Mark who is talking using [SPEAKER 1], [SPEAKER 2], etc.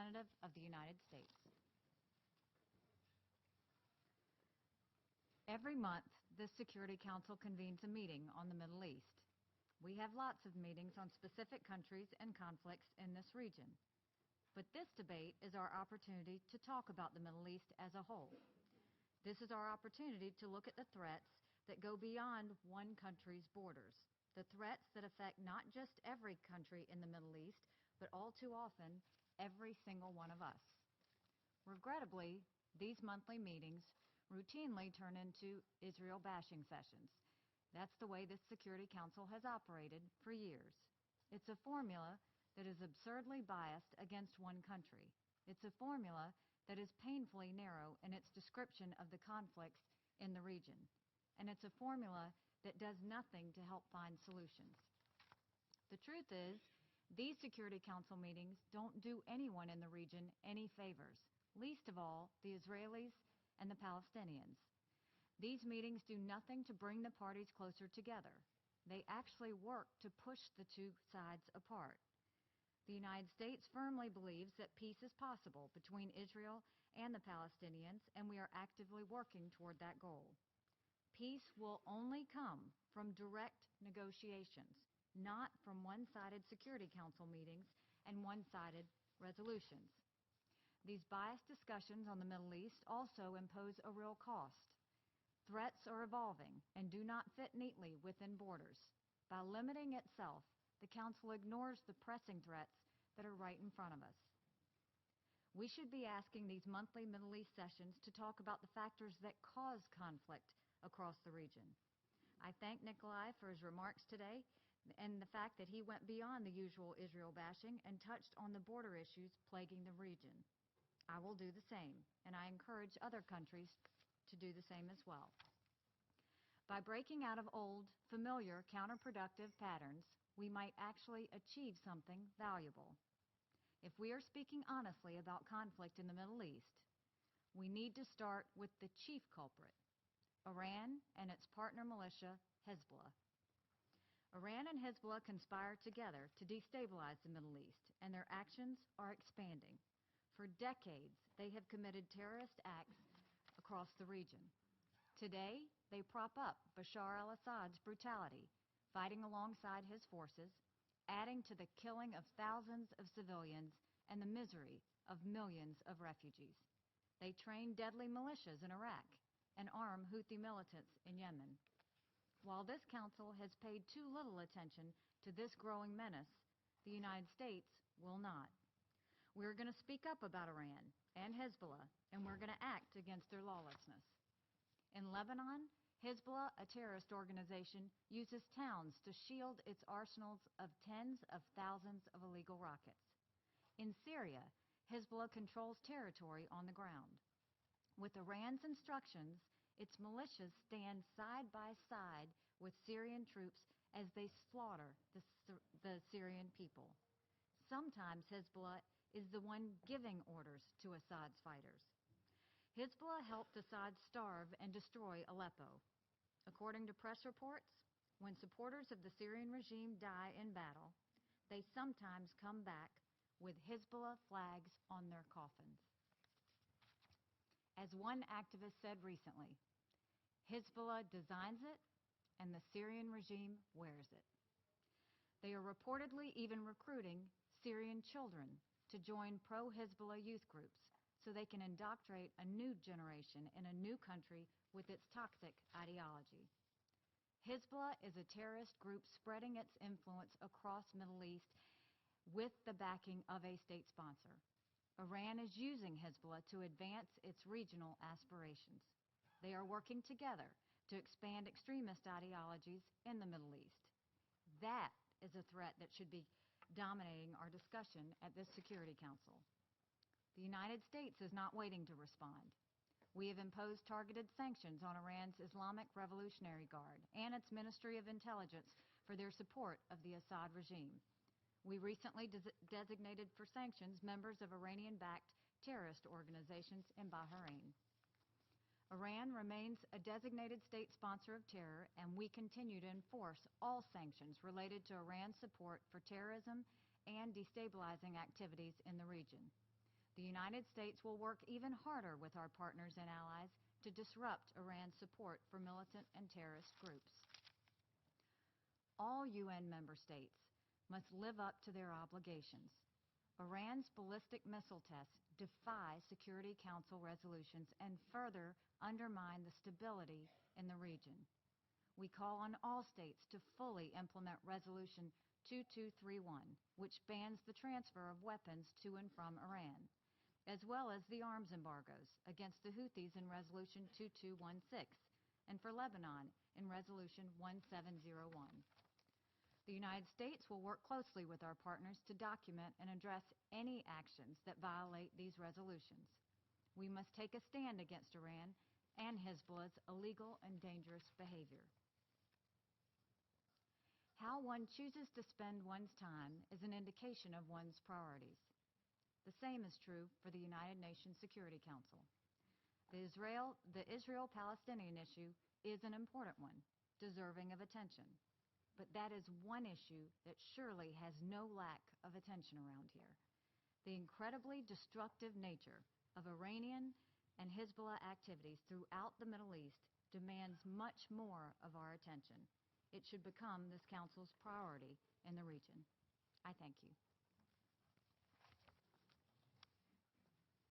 [SPEAKER 1] representative of the United States. Every month, this Security Council convenes a meeting on the Middle East. We have lots of meetings on specific countries and conflicts in this region. But this debate is our opportunity to talk about the Middle East as a whole. This is our opportunity to look at the threats that go beyond one country's borders, the threats that affect not just every country in the Middle East, but all too often, every single one of us. Regrettably, these monthly meetings routinely turn into Israel bashing sessions. That's the way this Security Council has operated for years. It's a formula that is absurdly biased against one country. It's a formula that is painfully narrow in its description of the conflicts in the region. And it's a formula that does nothing to help find solutions. The truth is, these Security Council meetings don't do anyone in the region any favors, least of all the Israelis and the Palestinians. These meetings do nothing to bring the parties closer together. They actually work to push the two sides apart. The United States firmly believes that peace is possible between Israel and the Palestinians, and we are actively working toward that goal. Peace will only come from direct negotiations, not from one-sided Security Council meetings and one-sided resolutions. These biased discussions on the Middle East also impose a real cost. Threats are evolving and do not fit neatly within borders. By limiting itself, the Council ignores the pressing threats that are right in front of us. We should be asking these monthly Middle East sessions to talk about the factors that cause conflict across the region. I thank Nikolai for his remarks today and the fact that he went beyond the usual Israel bashing and touched on the border issues plaguing the region. I will do the same, and I encourage other countries to do the same as well. By breaking out of old, familiar, counterproductive patterns, we might actually achieve something valuable. If we are speaking honestly about conflict in the Middle East, we need to start with the chief culprit, Iran and its partner militia, Hezbollah. Iran and Hezbollah conspire together to destabilize the Middle East, and their actions are expanding. For decades, they have committed terrorist acts across the region. Today, they prop up Bashar al-Assad's brutality, fighting alongside his forces, adding to the killing of thousands of civilians and the misery of millions of refugees. They train deadly militias in Iraq and arm Houthi militants in Yemen. While this council has paid too little attention to this growing menace, the United States will not. We're going to speak up about Iran and Hezbollah, and we're going to act against their lawlessness. In Lebanon, Hezbollah, a terrorist organization, uses towns to shield its arsenals of tens of thousands of illegal rockets. In Syria, Hezbollah controls territory on the ground. With Iran's instructions, its militias stand side by side with Syrian troops as they slaughter the Syrian people. Sometimes Hezbollah is the one giving orders to Assad's fighters. Hezbollah helped Assad starve and destroy Aleppo. According to press reports, when supporters of the Syrian regime die in battle, they sometimes come back with Hezbollah flags on their coffins. As one activist said recently, Hezbollah designs it and the Syrian regime wears it. They are reportedly even recruiting Syrian children to join pro-Hezbollah youth groups so they can indoctrinate a new generation in a new country with its toxic ideology. Hezbollah is a terrorist group spreading its influence across the Middle East with the backing of a state sponsor. Iran is using Hezbollah to advance its regional aspirations. They are working together to expand extremist ideologies in the Middle East. That is a threat that should be dominating our discussion at this Security Council. The United States is not waiting to respond. We have imposed targeted sanctions on Iran's Islamic Revolutionary Guard and its Ministry of Intelligence for their support of the Assad regime. We recently designated for sanctions members of Iranian-backed terrorist organizations in Bahrain. Iran remains a designated state sponsor of terror, and we continue to enforce all sanctions related to Iran's support for terrorism and destabilizing activities in the region. The United States will work even harder with our partners and allies to disrupt Iran's support for militant and terrorist groups. All UN member states must live up to their obligations. Iran's ballistic missile tests defy Security Council resolutions and further undermine the stability in the region. We call on all states to fully implement Resolution 2231, which bans the transfer of weapons to and from Iran, as well as the arms embargoes against the Houthis in Resolution 2216 and for Lebanon in Resolution 1701. The United States will work closely with our partners to document and address any actions that violate these resolutions. We must take a stand against Iran and Hezbollah's illegal and dangerous behavior. How one chooses to spend one's time is an indication of one's priorities. The same is true for the United Nations Security Council. The Israel-Palestinian issue is an important one, deserving of attention. But that is one issue that surely has no lack of attention around here. The incredibly destructive nature of Iranian and Hezbollah activities throughout the Middle East demands much more of our attention. It should become this Council's priority in the region. I thank you.